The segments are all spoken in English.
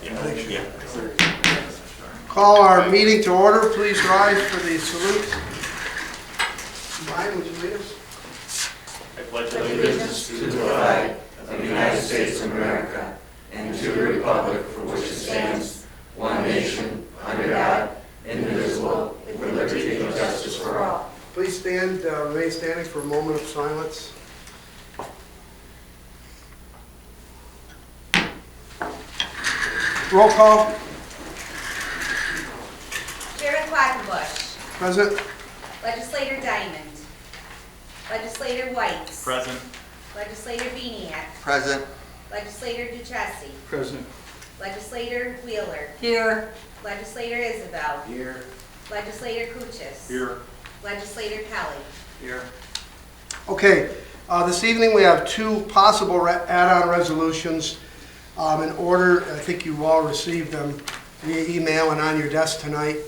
Yeah. Call our meeting to order. Please rise for the salute. Brian, would you lead us? I pledge allegiance to the flag of the United States of America and to the republic for which it stands, one nation, under God, indivisible, with liberty and justice for all. Please stand, remain standing for a moment of silence. Roll call. Chairman Quackenbush. Present. Legislator Diamond. Legislator Whites. Present. Legislator Beniak. Present. Legislator Duchessis. Present. Legislator Wheeler. Here. Legislator Isabel. Here. Legislator Kuchis. Here. Legislator Kelly. Here. Okay, this evening we have two possible add-on resolutions in order. I think you all received them via email and on your desk tonight.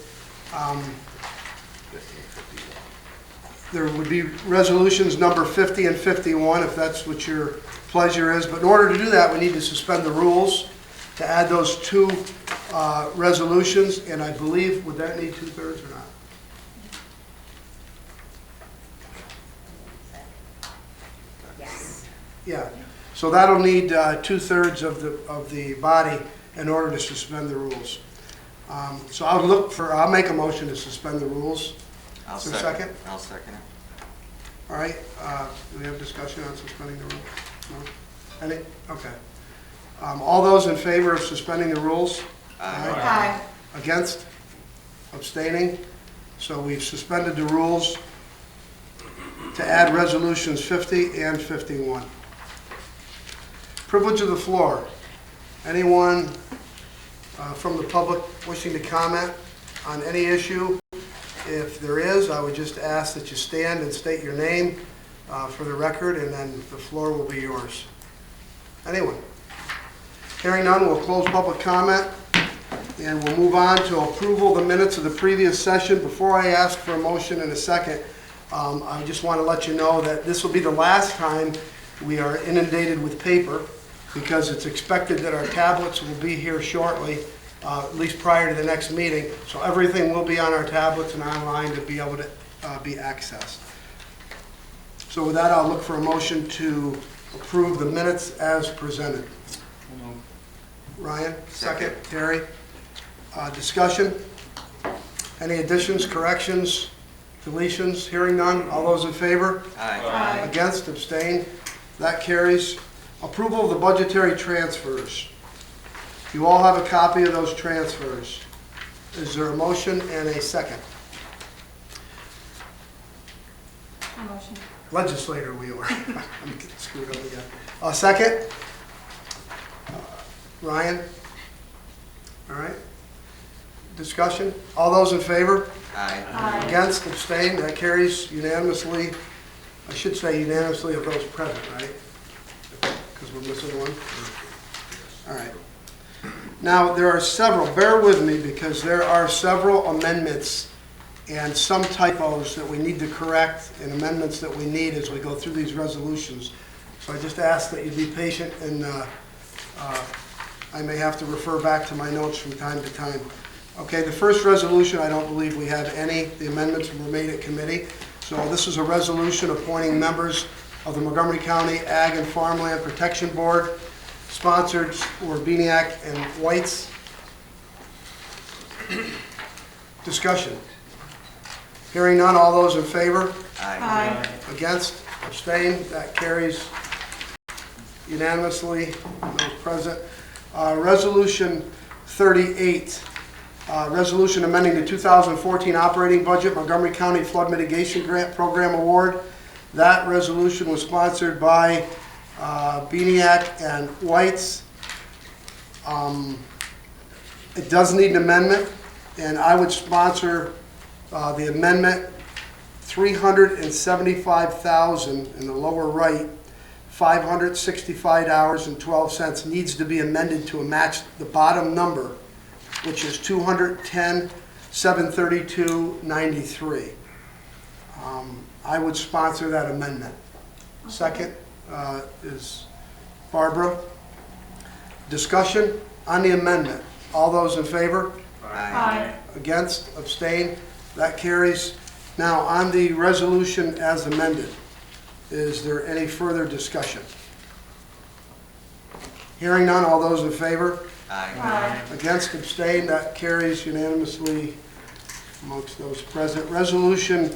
There would be resolutions number 50 and 51 if that's what your pleasure is. But in order to do that, we need to suspend the rules to add those two resolutions. And I believe, would that need 2/3 or not? Yes. Yeah, so that'll need 2/3 of the body in order to suspend the rules. So I'll make a motion to suspend the rules. Is there a second? I'll second it. All right, do we have discussion on suspending the rules? No? Any? Okay. All those in favor of suspending the rules? Aye. Against? Abstaining? So we've suspended the rules to add resolutions 50 and 51. Privilege of the floor. Anyone from the public wishing to comment on any issue? If there is, I would just ask that you stand and state your name for the record, and then the floor will be yours. Anyone? Hearing none, we'll close public comment, and we'll move on to approval of the minutes of the previous session. Before I ask for a motion in a second, I just want to let you know that this will be the last time we are inundated with paper, because it's expected that our tablets will be here shortly, at least prior to the next meeting. So everything will be on our tablets and online to be able to be accessed. So with that, I'll look for a motion to approve the minutes as presented. Ryan, second. Terry, discussion? Any additions, corrections, deletions? Hearing none. All those in favor? Aye. Against, abstain, that carries. Approval of the budgetary transfers. You all have a copy of those transfers. Is there a motion and a second? A motion. Legislator Wheeler. I'm getting screwed up again. A second? Ryan? All right. Discussion? All those in favor? Aye. Against, abstain, that carries unanimously. I should say unanimously of those present, right? Because we're missing one. All right. Now, there are several, bear with me, because there are several amendments and some typos that we need to correct and amendments that we need as we go through these resolutions. So I just ask that you be patient, and I may have to refer back to my notes from time to time. Okay, the first resolution, I don't believe we have any. The amendments were made at committee. So this is a resolution appointing members of the Montgomery County Ag and Farmland Protection Board. Sponsored were Beniak and Whites. Discussion. Hearing none, all those in favor? Aye. Against? Abstain? That carries unanimously. Those present. Resolution 38. Resolution amending the 2014 operating budget, Montgomery County Flood Mitigation Grant Program Award. That resolution was sponsored by Beniak and Whites. It does need an amendment, and I would sponsor the amendment. $375,000 in the lower right, $565.12 needs to be amended to match the bottom number, which is $210,732.93. I would sponsor that amendment. Second is Barbara. Discussion On the amendment, all those in favor? Aye. Against, abstain, that carries. Now, on the resolution as amended, is there any further discussion? Hearing none, all those in favor? Aye. Against, abstain, that carries unanimously amongst those present. Resolution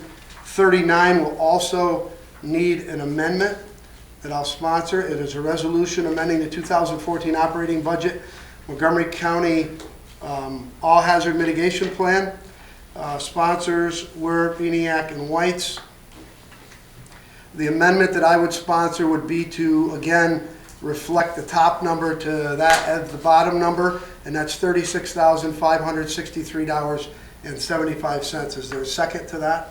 39 will also need an amendment that I'll sponsor. It is a resolution amending the 2014 operating budget, Montgomery County All Hazard Mitigation Plan. Sponsors were Beniak and Whites. The amendment that I would sponsor would be to, again, reflect the top number to that as the bottom number, and that's $36,563.75. Is there a second to that?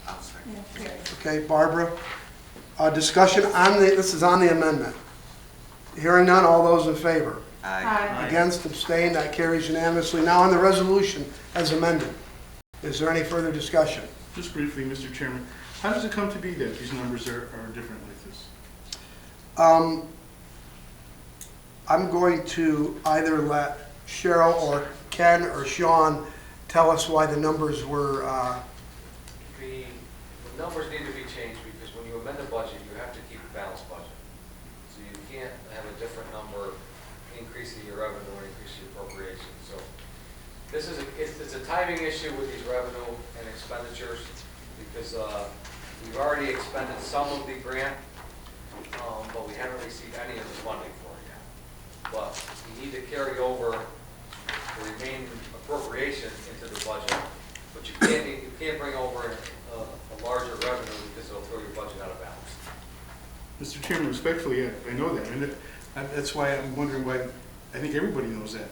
Yeah, carries. Okay, Barbara. Discussion on the, this is on the amendment. Hearing none, all those in favor? Aye. Against, abstain, that carries unanimously. Now on the resolution as amended. Is there any further discussion? Just briefly, Mr. Chairman, how does it come to be that these numbers are different like this? I'm going to either let Cheryl or Ken or Sean tell us why the numbers were, The numbers need to be changed because when you amend the budget, you have to keep a balanced budget. So you can't have a different number increasing your revenue or increasing your appropriation. So this is, it's a timing issue with these revenue and expenditures because we've already expended some of the grant, but we haven't received any of the funding for it yet. But you need to carry over the remaining appropriation into the budget, but you can't bring over a larger revenue because it'll throw your budget out of balance. Mr. Chairman, respectfully, I know that, and that's why I'm wondering why, I think everybody knows that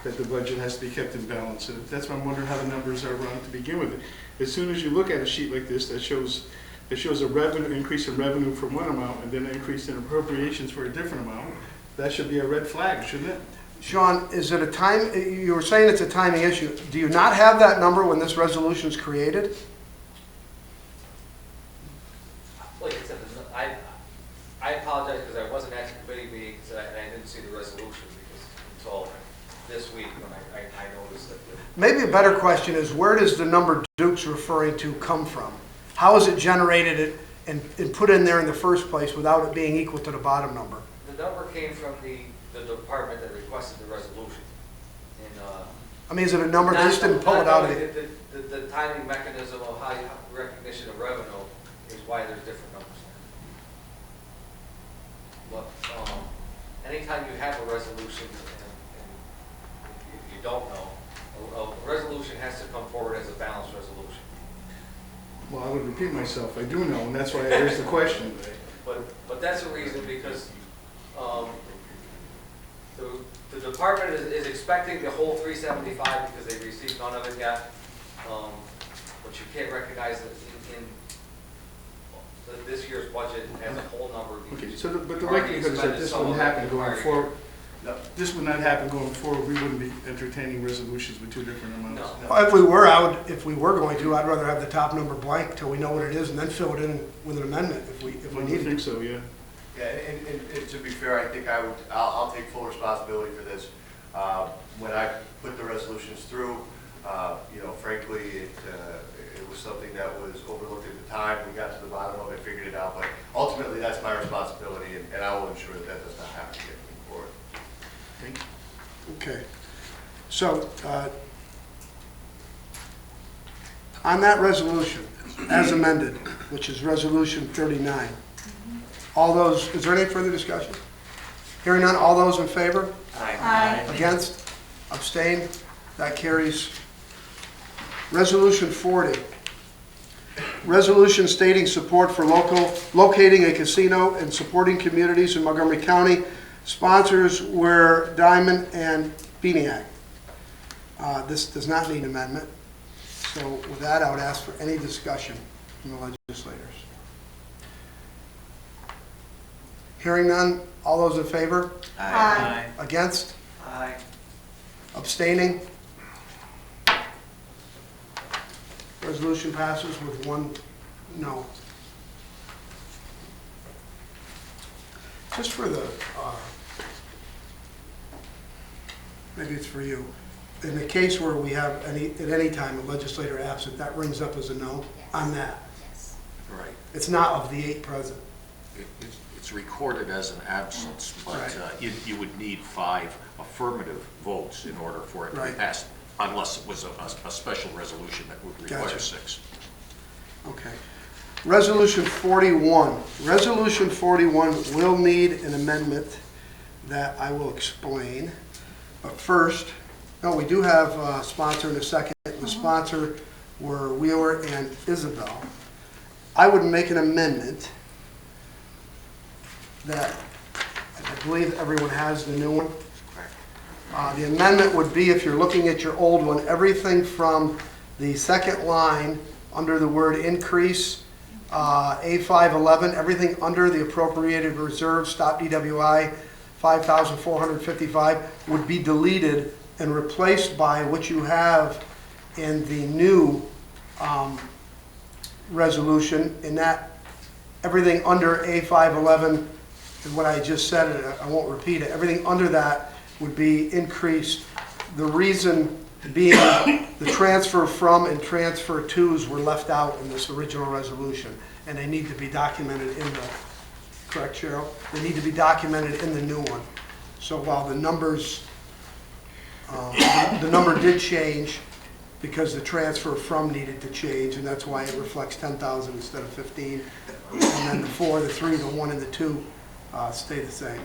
that the budget has to be kept in balance. And that's why I'm wondering how the numbers are run to begin with. As soon as you look at a sheet like this that shows a revenue increase in revenue for one amount and then an increase in appropriations for a different amount, that should be a red flag, shouldn't it? Sean, is it a time, you were saying it's a timing issue. Do you not have that number when this resolution is created? Like I said, I apologize because I wasn't at the committee meeting and I didn't see the resolution because until this week when I noticed that Maybe a better question is, where does the number Duke's referring to come from? How is it generated and put in there in the first place without it being equal to the bottom number? the number came from the department that requested the resolution. And, I mean, is it a number, they just didn't pull it out of it? the timing mechanism of how recognition of revenue is why there's different numbers. But anytime you have a resolution and if you don't know, a resolution has to come forward as a balanced resolution. Well, I would repeat myself, I do know, and that's why I raised the question. But that's the reason because the department is expecting the whole 375 because they received none of it yet. But you can't recognize it in this year's budget as a whole number. Okay, so but the likelihood is that this wouldn't happen going forward. This would not happen going forward. We wouldn't be entertaining resolutions with two different amounts. No. Well, if we were going to, I'd rather have the top number blank till we know what it is and then fill it in with an amendment if we I need it. think so, yeah. Yeah, and to be fair, I think I'll take full responsibility for this. When I put the resolutions through, frankly, it was something that was overlooked at the time. We got to the bottom of it, figured it out, but ultimately that's my responsibility, and I will ensure that that does not happen again moving forward. Thank you. Okay. So, on that resolution, as amended, which is Resolution 39, all those, is there any further discussion? Hearing none, all those in favor? Aye. Against? Abstain? That carries. Resolution 40. Resolution stating support for locating a casino and supporting communities in Montgomery County. Sponsors were Diamond and Beniak. This does not need amendment. So with that, I would ask for any discussion from the legislators. Hearing none, all those in favor? Aye. Against? Aye. Abstaining? Resolution passes with one no. Just for the maybe it's for you. In the case where we have at any time a legislator absent, that rings up as a no on that. Yes. Right. It's not of the 8 present. It's recorded as an absence, but Right. you would need 5 affirmative votes in order for it to be Right. passed, unless it was a special resolution that would require Gotcha. 6. Okay. Resolution 41. Resolution 41 will need an amendment that I will explain. But first, no, we do have a sponsor in a second. The sponsor were Wheeler and Isabel. I would make an amendment that, I believe everyone has the new one. The amendment would be, if you're looking at your old one, everything from the second line under the word increase, A511, everything under the appropriated reserve, stop DWI, 5,455, would be deleted and replaced by what you have in the new resolution, in that everything under A511, and what I just said, and I won't repeat it, everything under that would be increased. The reason being the transfer from and transfer tos were left out in this original resolution, and they need to be documented in the, correct, Cheryl? They need to be documented in the new one. So while the numbers, the number did change because the transfer from needed to change, and that's why it reflects 10,000 instead of 15. And then the 4, the 3, the 1, and the 2 stay the same.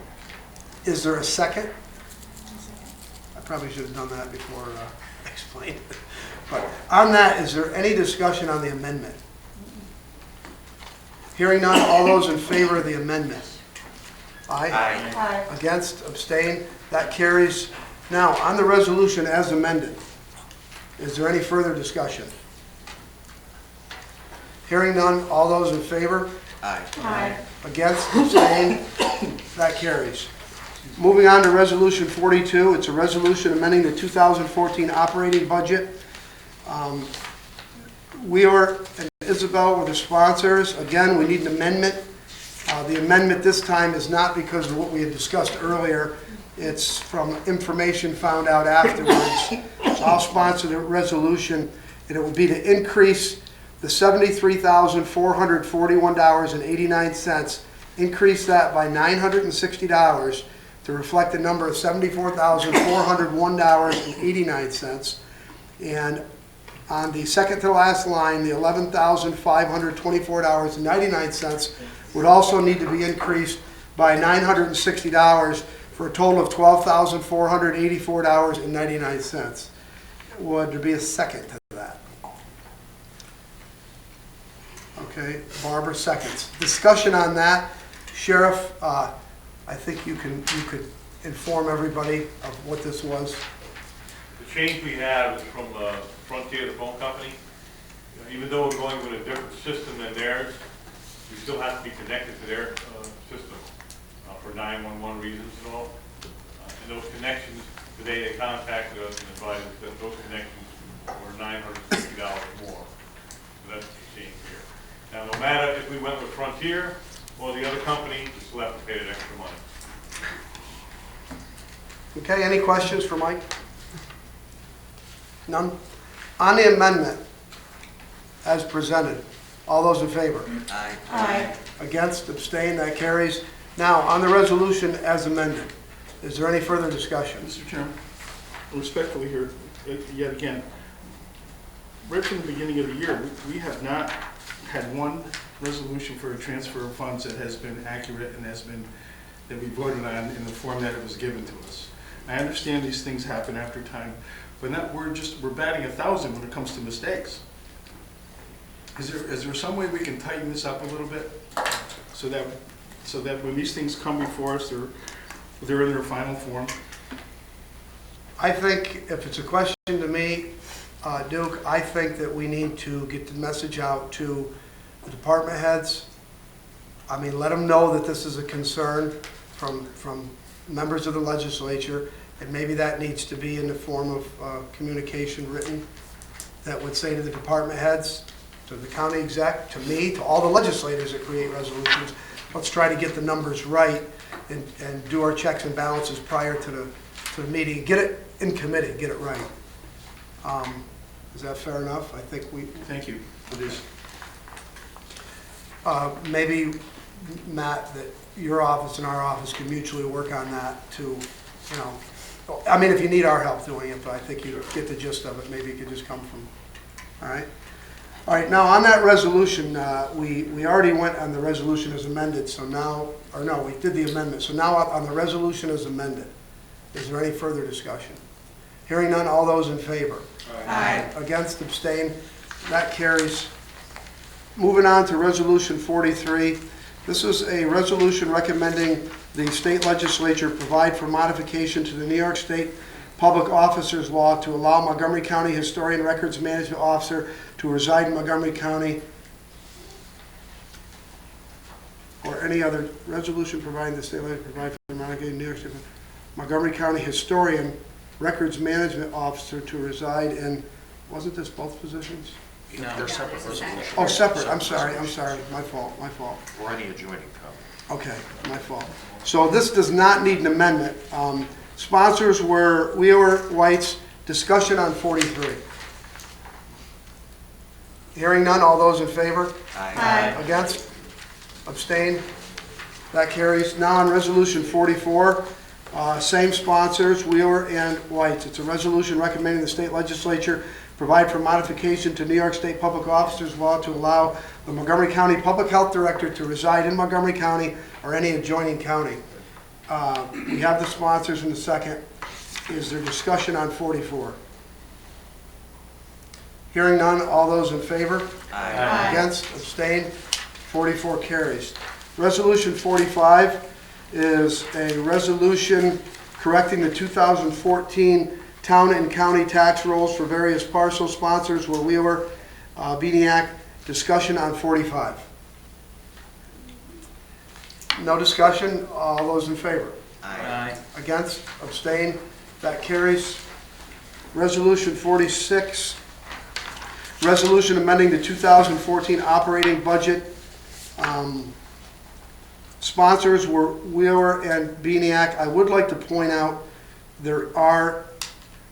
Is there a second? I probably should have done that before I explained it. But on that, is there any discussion on the amendment? Hearing none, all those in favor of the amendment? Aye. Aye. Against, abstain, that carries. Now, on the resolution as amended, is there any further discussion? Hearing none, all those in favor? Aye. Against, abstain, that carries. Moving on to Resolution 42, it's a resolution amending the 2014 operating budget. Wheeler and Isabel were the sponsors. Again, we need an amendment. The amendment this time is not because of what we had discussed earlier. It's from information found out afterwards. So I'll sponsor the resolution, and it would be to increase the $73,441.89, increase that by $960 to reflect the number of $74,401.89. And on the second to last line, the $11,524.99 would also need to be increased by $960 for a total of $12,484.99. Would there be a second to that? Okay, Barbara seconds. Discussion on that. Sheriff, I think you could inform everybody of what this was. The change we have is from Frontier, the phone company. Even though we're going with a different system than theirs, we still have to be connected to their system for 911 reasons and all. And those connections, today they contacted us and advised us that those connections were $960 more. So that's the change here. Now, no matter if we went with Frontier or the other company, we still have to pay that extra money. Okay, any questions for Mike? None? On the amendment, as presented, all those in favor? Aye. Against, abstain, that carries. Now, on the resolution as amended, is there any further discussion? Mr. Chairman, respectfully here, yet again, right from the beginning of the year, we have not had one resolution for a transfer of funds that has been accurate and that we voted on in the form that it was given to us. I understand these things happen after time, but we're batting 1,000 when it comes to mistakes. Is there some way we can tighten this up a little bit so that when these things come before us, they're in their final form? I think if it's a question to me, Duke, I think that we need to get the message out to the department heads. I mean, let them know that this is a concern from members of the legislature, and maybe that needs to be in the form of communication written that would say to the department heads, to the county exec, to me, to all the legislators that create resolutions, let's try to get the numbers right and do our checks and balances prior to to the meeting, get it in committee, get it right. Is that fair enough? I think we, Thank you for this. maybe, Matt, that your office and our office can mutually work on that to, you know, I mean, if you need our help doing it, but I think you get the gist of it, maybe it could just come from, all right? All right, now on that resolution, we already went on the resolution as amended, so now, or no, we did the amendment, so now on the resolution as amended, is there any further discussion? Hearing none, all those in favor? Aye. Against, abstain, that carries. Moving on to Resolution 43. This is a resolution recommending the state legislature provide for modification to the New York State Public Officers Law to allow Montgomery County Historian Records Management Officer to reside in Montgomery County, or any other resolution providing the state legislature provide for the modification New York State Montgomery County Historian Records Management Officer to reside in, wasn't this both positions? They're separate this is resolutions. Oh, separate, I'm sorry, my fault. Or any adjoining covenant. Okay, my fault. So this does not need an amendment. Sponsors were Wheeler, White's, discussion on 43. Hearing none, all those in favor? Aye. Against? Abstain? That carries. Now on Resolution 44, same sponsors, Wheeler and White's. It's a resolution recommending the state legislature provide for modification to New York State Public Officers Law to allow the Montgomery County Public Health Director to reside in Montgomery County or any adjoining county. We have the sponsors in the second. Is there discussion on 44? Hearing none, all those in favor? Aye. Against, abstain, 44 carries. Resolution 45 is a resolution correcting the 2014 town and county tax rolls for various parcels. Sponsors were Wheeler, Beniac. Discussion on 45. No discussion, all those in favor? Aye. Against, abstain, that carries. Resolution 46, resolution amending the 2014 operating budget. Sponsors were Wheeler and Beniac. I would like to point out there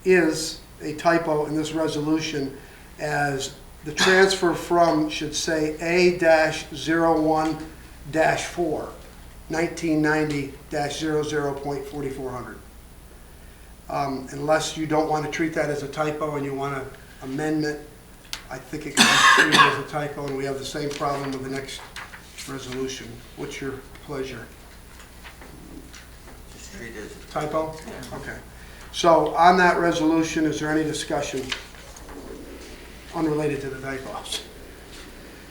is a typo in this resolution, as the transfer from should say A-01-4, 1990-00.4400. Unless you don't want to treat that as a typo and you want to amend it, I think it can be treated as a typo, and we have the same problem with the next resolution. What's your pleasure? Just treat it as Typo? Okay. So on that resolution, is there any discussion unrelated to the typos?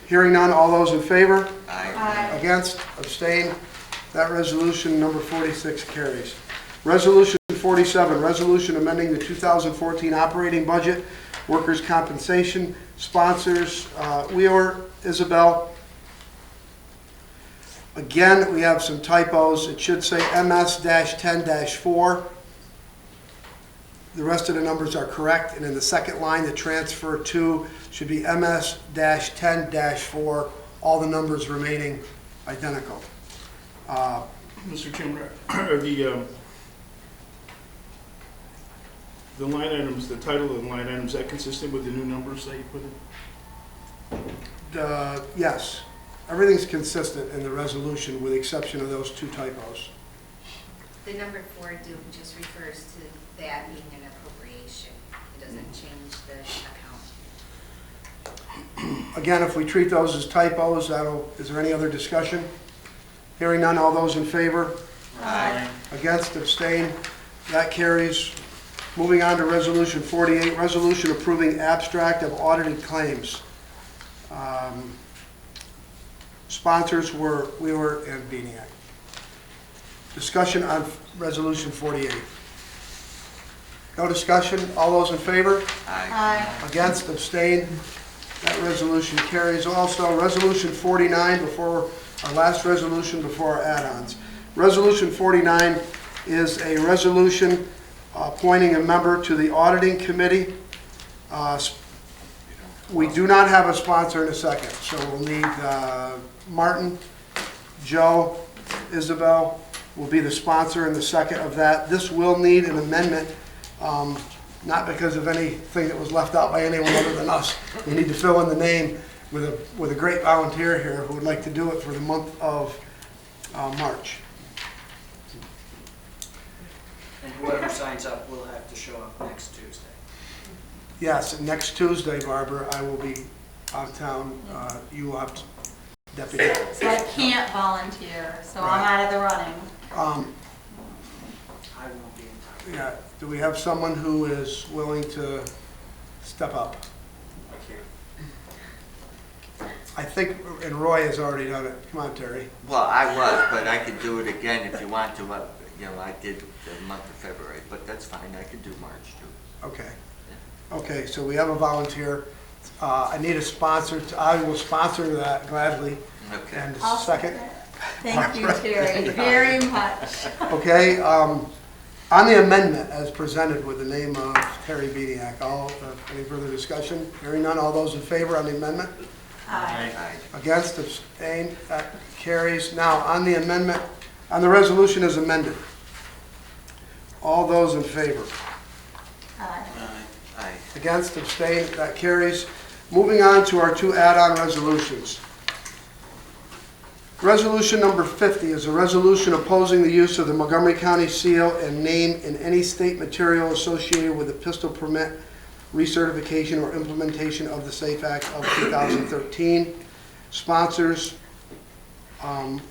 Hearing none, all those in favor? Aye. Against? Abstain? That resolution, number 46, carries. Resolution 47, resolution amending the 2014 operating budget, workers' compensation. Sponsors, Wheeler, Isabel. Again, we have some typos. It should say MS-10-4. The rest of the numbers are correct, and in the second line, the transfer to should be MS-10-4, all the numbers remaining identical. Mr. Chairman, are the line items, the title of the line items, is that consistent with the new numbers that you put in? Yes, everything's consistent in the resolution with the exception of those two typos. The number 4 just refers to that being an appropriation. It doesn't change the account. Again, if we treat those as typos, is there any other discussion? Hearing none, all those in favor? Aye. Against, abstain, that carries. Moving on to Resolution 48, resolution approving abstract of audited claims. Sponsors were Wheeler and Beniac. Discussion on Resolution 48. No discussion, all those in favor? Aye. Against, abstain, that resolution carries. Also, Resolution 49, before our last resolution, before our add-ons. Resolution 49 is a resolution appointing a member to the auditing committee. We do not have a sponsor in a second, so we'll need Martin, Joe, Isabel, will be the sponsor and the second of that. This will need an amendment, not because of anything that was left out by anyone other than us. We need to fill in the name with a great volunteer here who would like to do it for the month of March. And whoever signs up will have to show up next Tuesday. Yes, next Tuesday, Barbara, I will be out of town. You will have to deputy. So I can't volunteer, so I'm Right. out of the running. I won't be in town. Yeah, do we have someone who is willing to step up? I think, and Roy has already done it. Come on, Terry. Well, I was, but I could do it again if you want to. You know, I did the month of February, but that's fine. I could do March too. Okay. Okay, so we have a volunteer. I need a sponsor. I will sponsor that gladly. Okay. And I'll second. Thank you, Terry, very much. Okay, on the amendment as presented with the name of Terry Bediak, any further discussion? Hearing none, all those in favor on the amendment? Aye. Aye. Against, abstained, that carries. Now, on the amendment, on the resolution as amended, all those in favor? Aye. Aye. Against, abstained, that carries. Moving on to our two add-on resolutions. Resolution number 50 is a resolution opposing the use of the Montgomery County seal and name in any state material associated with the pistol permit recertification or implementation of the SAFE Act of 2013. Sponsors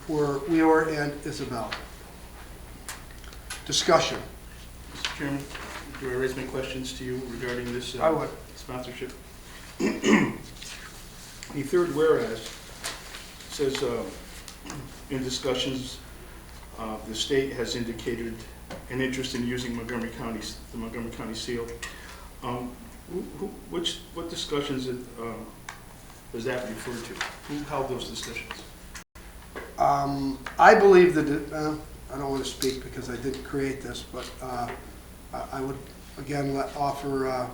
were Weor and Isabel. Discussion. Mr. Chairman, do I raise my questions to you regarding this I would. sponsorship? The third whereas says, in discussions, the state has indicated an interest in using the Montgomery County seal. What discussions does that refer to? Who held those discussions? I believe that, I don't want to speak because I didn't create this, but I would again offer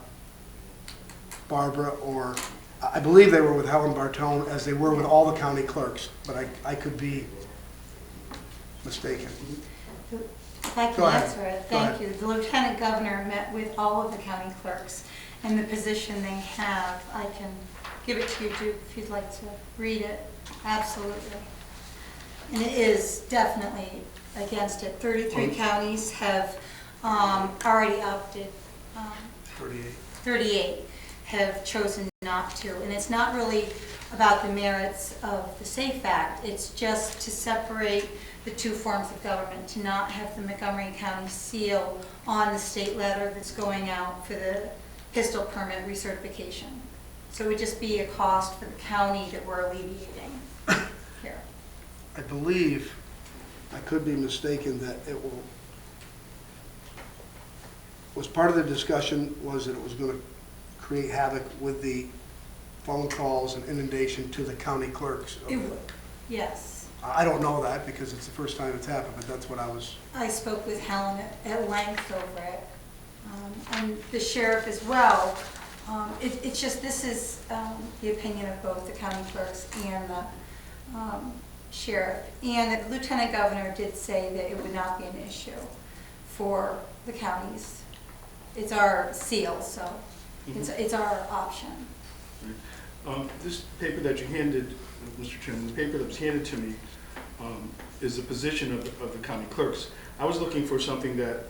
Barbara, or I believe they were with Helen Bartone as they were with all the county clerks, but I could be mistaken. If I Go can ahead. answer it, Go thank ahead. you. The Lieutenant Governor met with all of the county clerks, and the position they have, I can give it to you, Duke, if you'd like to read it. Absolutely. And it is definitely against it. 33 counties have already opted. 38. 38 have chosen not to. And it's not really about the merits of the SAFE Act. It's just to separate the two forms of government, to not have the Montgomery County seal on the state letter that's going out for the pistol permit recertification. So it would just be a cost for the county that we're alleviating here. I believe, I could be mistaken, that it was part of the discussion was that it was going to create havoc with the phone calls and inundation to the county clerks. It would, yes. I don't know that because it's the first time it's happened, but that's what I was. I spoke with Helen at length over it, and the sheriff as well. It's just, this is the opinion of both the county clerks and the sheriff. And the Lieutenant Governor did say that it would not be an issue for the counties. It's our seal, so it's our option. This paper that you handed, Mr. Chairman, the paper that was handed to me is the position of the county clerks. I was looking for something that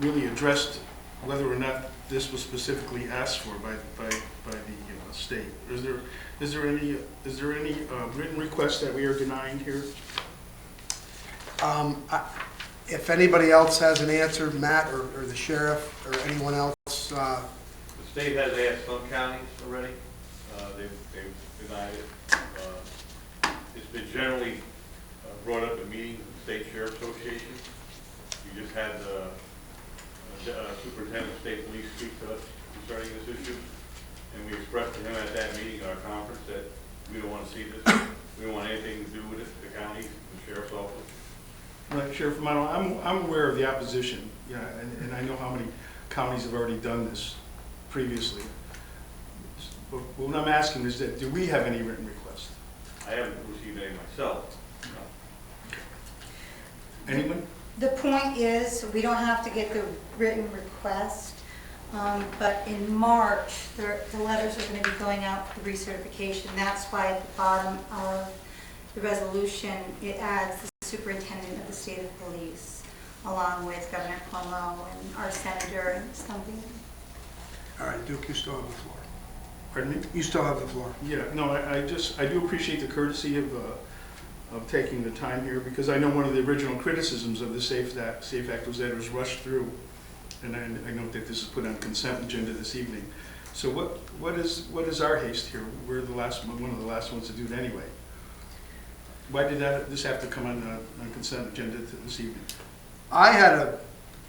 really addressed whether or not this was specifically asked for by the state. Is there any written request that we are denying here? If anybody else has an answer, Matt or the sheriff or anyone else. The state has asked some counties already. They've denied it. It's been generally brought up in meetings with the State Sheriff Association. You just had the Superintendent of State Police speak to us concerning this issue. And we expressed to him at that meeting, our conference, that we don't want to see this. We don't want anything to do with it, the counties, the sheriff's office. Right, Sheriff Romano, I'm aware of the opposition, yeah, and I know how many counties have already done this previously. But what I'm asking is that, do we have any written requests? I haven't received any myself. Anyone? The point is, we don't have to get the written request, but in March, the letters are going to be going out for the recertification. That's why at the bottom of the resolution, it adds the superintendent of the state of police, along with Governor Cuomo and our senator and something. All right, Duke, you still have the floor. Pardon me? You still have the floor. Yeah, no, I do appreciate the courtesy of taking the time here, because I know one of the original criticisms of the SAFE Act was that it was rushed through, and I note that this is put on consent agenda this evening. So what is our haste here? We're the last one of the last ones to do it anyway. Why did this have to come on consent agenda this evening? I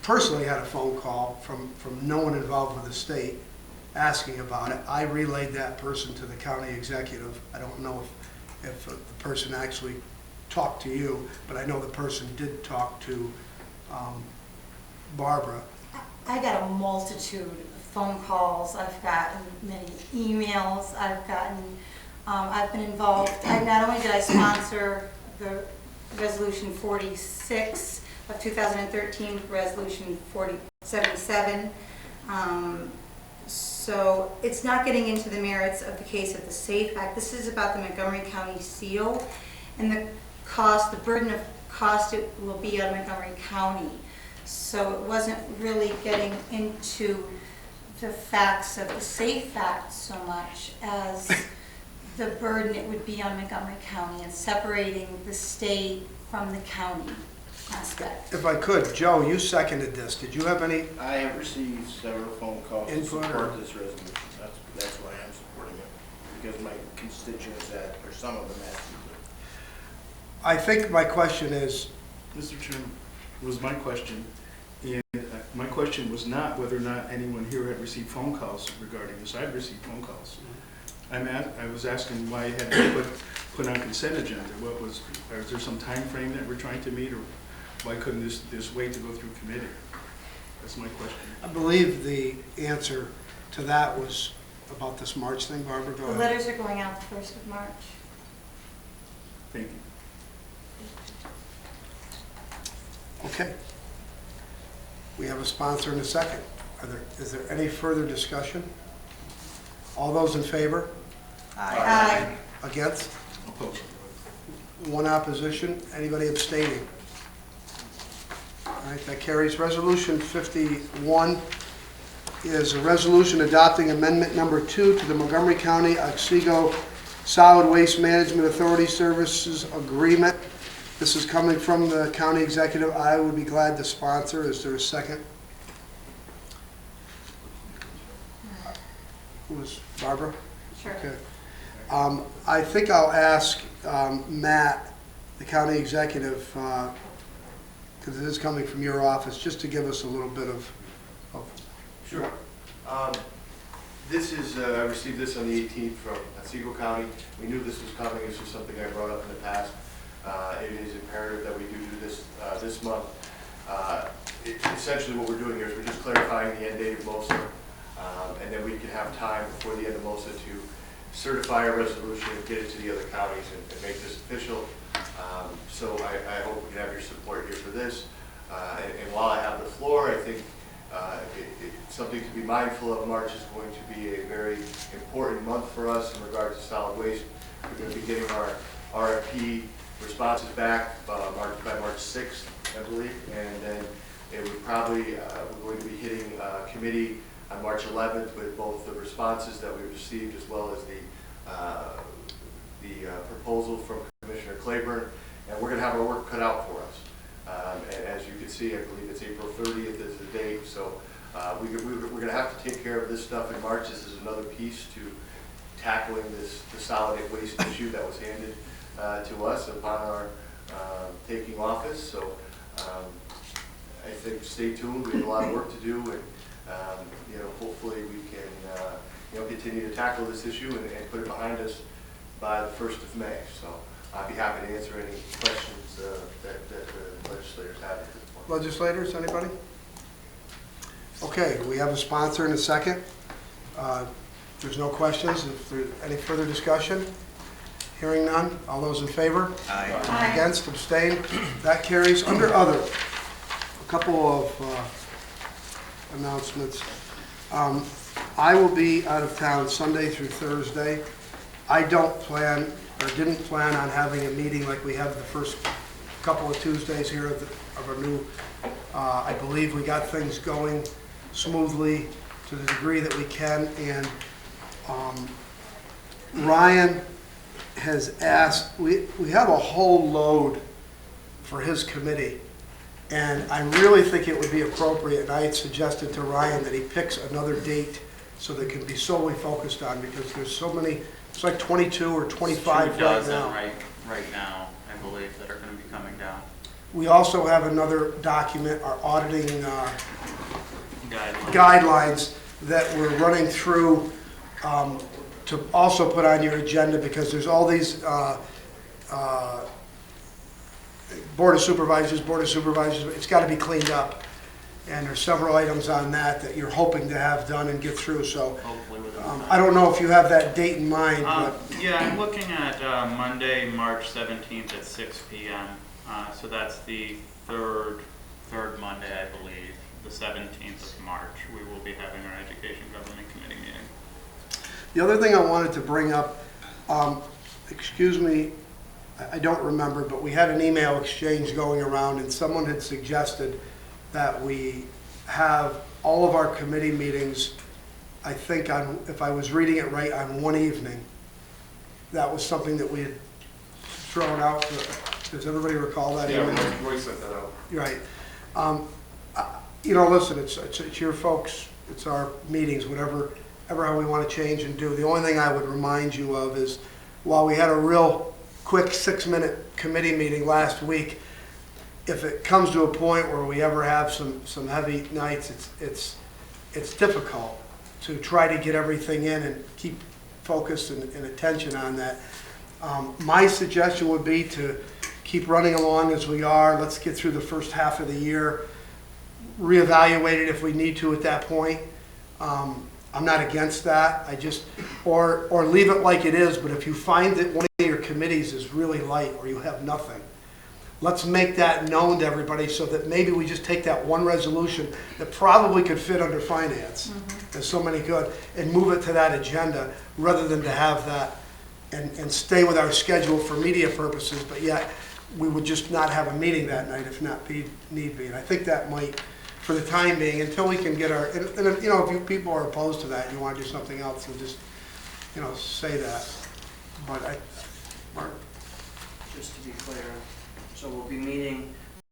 personally had a phone call from no one involved with the state asking about it. I relayed that person to the county executive. I don't know if the person actually talked to you, but I know the person did talk to Barbara. I got a multitude of phone calls. I've gotten many emails. I've been involved. Not only did I sponsor the Resolution 46 of 2013, Resolution 4077. So it's not getting into the merits of the case of the SAFE Act. This is about the Montgomery County seal and the burden of cost it will be on Montgomery County. So it wasn't really getting into the facts of the SAFE Act so much as the burden it would be on Montgomery County and separating the state from the county aspect. If I could, Joe, you seconded this. Did you have any? I have received several phone calls to Input or- support this resolution. That's why I'm supporting it, because my constituents or some of them asked me to. I think my question is, Mr. Chairman, was my question, and my question was not whether or not anyone here had received phone calls regarding this. I've received phone calls. I was asking why it had to be put on consent agenda. Is there some time frame that we're trying to meet, or why couldn't this wait to go through committee? That's my question. I believe the answer to that was about this March thing. Barbara, go The ahead. letters are going out the 1st of March. Thank you. Okay. We have a sponsor and a second. Is there any further discussion? All those in favor? Aye. Against? Opposed. One opposition? Anybody abstaining? All right, that carries. Resolution 51 is a resolution adopting amendment number 2 to the Montgomery County Otsego Solid Waste Management Authority Services Agreement. This is coming from the county executive. I would be glad to sponsor. Is there a second? Who was Barbara? Sure. Okay. I think I'll ask Matt, the county executive, because it is coming from your office, just to give us a little bit of Sure. This is, I received this on the 18th from Otsego County. We knew this was coming. This was something I brought up in the past. It is imperative that we do this this month. Essentially what we're doing here is we're just clarifying the end date of MOSA, and then we can have time before the end of MOSA to certify a resolution and get it to the other counties and make this official. So I hope we can have your support here for this. And while I have the floor, I think it's something to be mindful of. March is going to be a very important month for us in regard to solid waste. We're going to be getting our RFP responses back by March 6th, I believe, and then it would probably, we're going to be hitting committee on March 11th with both the responses that we received as well as the proposal from Commissioner Claiborne, and we're going to have our work cut out for us. And as you can see, I believe it's April 30th is the date, so we're going to have to take care of this stuff in March. This is another piece to tackling the solid waste issue that was handed to us upon our taking office. So I think stay tuned. We have a lot of work to do, and hopefully we can continue to tackle this issue and put it behind us by the 1st of May. So I'd be happy to answer any questions that the legislators have at this point. legislators. Anybody? Okay, we have a sponsor and a second. There's no questions. If there's any further discussion, Hearing none, all those in favor? Aye. Against, abstained, that carries. Under other, a couple of announcements. I will be out of town Sunday through Thursday. I don't plan, or didn't plan on having a meeting like we have the first couple of Tuesdays here of our new, I believe we got things going smoothly to the degree that we can, and Ryan has asked, we have a whole load for his committee, and I really think it would be appropriate, and I had suggested to Ryan that he picks another date so that it can be solely focused on, because there's so many, it's like 22 or 25 right now. Right now, I believe, that are going to be coming down. We also have another document, our auditing Guidelines. guidelines that we're running through to also put on your agenda, because there's all these Board of Supervisors, it's got to be cleaned up. And there's several items on that you're hoping to have done and get through, so Hopefully within I don't know if you have that date in mind, but Yeah, I'm looking at Monday, March 17th at 6 p.m. So that's the third Monday, I believe, the 17th of March. We will be having our Education Government Committee meeting. the other thing I wanted to bring up, excuse me, I don't remember, but we had an email exchange going around, and someone had suggested that we have all of our committee meetings, I think on, if I was reading it right, on one evening. That was something that we had thrown out. Does everybody recall that email? Yeah, Roy sent that out. Right. You know, listen, it's your folks, it's our meetings, whatever how we want to change and do. The only thing I would remind you of is, while we had a real quick 6-minute committee meeting last week, if it comes to a point where we ever have some heavy nights, it's difficult to try to get everything in and keep focus and attention on that. My suggestion would be to keep running along as we are. Let's get through the first half of the year, reevaluate it if we need to at that point. I'm not against that. Or leave it like it is, but if you find that one of your committees is really light or you have nothing, let's make that known to everybody so that maybe we just take that one resolution that probably could fit under finance, as so many could, and move it to that agenda rather than to have that and stay with our schedule for media purposes, but yet we would just not have a meeting that night if need be. And I think that might, for the time being, until we can get our, and you know, if you people are opposed to that, you want to do something else, then just, you know, say that. But Mark? Just to be clear, so we'll be meeting